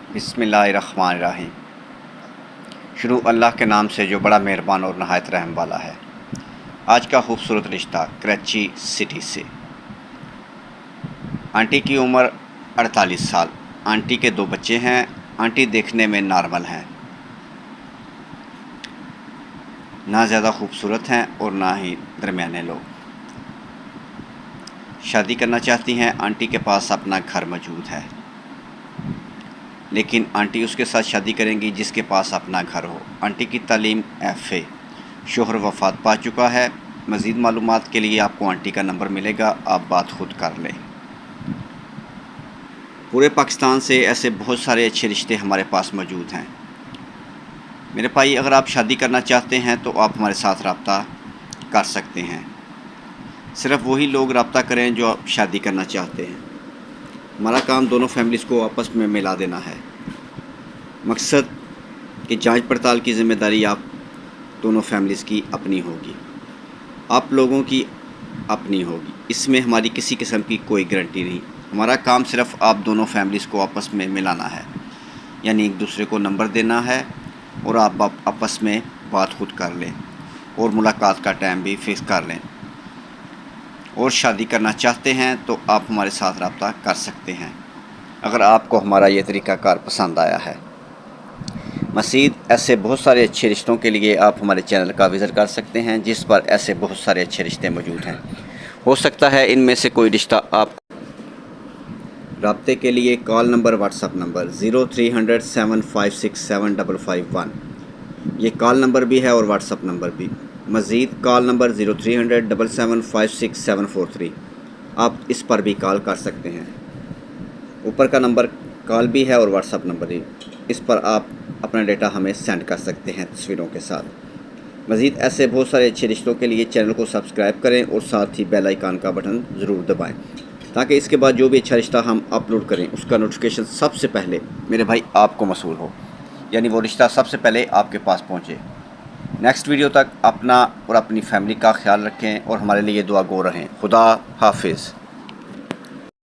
بسم اللہ الرحمن الرحیم۔ شروع اللہ کے نام سے جو بڑا مہربان اور نہایت رحم والا ہے۔ آج کا خوبصورت رشتہ کراچی سٹی سے۔ آنٹی کی عمر 48 سال۔ آنٹی کے 2 بچے ہیں۔ آنٹی دیکھنے میں نارمل ہیں، نہ زیادہ خوبصورت ہیں اور نہ ہی درمیانے لوگ۔ شادی کرنا چاہتی ہیں۔ آنٹی کے پاس اپنا گھر موجود ہے، لیکن آنٹی اس کے ساتھ شادی کریں گی جس کے پاس اپنا گھر ہو۔ آنٹی کی تعلیم FA، شوہر وفات پا چکا ہے۔ مزید معلومات کے لیے آپ کو آنٹی کا نمبر ملے گا، آپ بات خود کر لیں۔ پورے پاکستان سے ایسے بہت سارے اچھے رشتے ہمارے پاس موجود ہیں۔ میرے بھائی، اگر آپ شادی کرنا چاہتے ہیں تو آپ ہمارے ساتھ رابطہ کر سکتے ہیں۔ صرف وہی لوگ رابطہ کریں جو آپ شادی کرنا چاہتے ہیں۔ ہمارا کام دونوں فیملیز کو آپس میں ملا دینا ہے۔ مقصد کہ جانچ پڑتال کی ذمہ داری آپ دونوں فیملیز کی اپنی ہوگی، آپ لوگوں کی اپنی ہوگی۔ اس میں ہماری کسی قسم کی کوئی گارنٹی نہیں۔ ہمارا کام صرف آپ دونوں فیملیز کو آپس میں ملانا ہے، یعنی ایک دوسرے کو نمبر دینا ہے اور آپ آپس میں بات خود کر لیں اور ملاقات کا ٹائم بھی فکس کر لیں۔ اور شادی کرنا چاہتے ہیں تو آپ ہمارے ساتھ رابطہ کر سکتے ہیں اگر آپ کو ہمارا یہ طریقہ کار پسند آیا ہے۔ مزید ایسے بہت سارے اچھے رشتوں کے لیے آپ ہمارے چینل کا وزٹ کر سکتے ہیں، جس پر ایسے بہت سارے اچھے رشتے موجود ہیں۔ ہو سکتا ہے ان میں سے کوئی رشتہ آپ رابطے کے لیے call number, what's app number 0300 756 7551، یہ کال نمبر بھی ہے اور واٹس ایپ نمبر بھی۔ مزید کال نمبر 0300 7756 743، آپ اس پر بھی کال کر سکتے ہیں۔ اوپر کا نمبر کال بھی ہے اور واٹس ایپ نمبر بھی، اس پر آپ اپنا ڈیٹا ہمیں سینڈ کر سکتے ہیں تصویروں کے ساتھ۔ مزید ایسے بہت سارے اچھے رشتوں کے لیے چینل کو سبسکرائب کریں اور ساتھ ہی بیل آئیکن کا بٹن ضرور دبائیں، تاکہ اس کے بعد جو بھی اچھا رشتہ ہم اپلوڈ کریں اس کا نوٹیفیکیشن سب سے پہلے میرے بھائی آپ کو موصول ہو، یعنی وہ رشتہ سب سے پہلے آپ کے پاس پہنچے۔ نیکسٹ ویڈیو تک اپنا اور اپنی فیملی کا خیال رکھیں اور ہمارے لیے دعا گو رہیں۔ خدا حافظ۔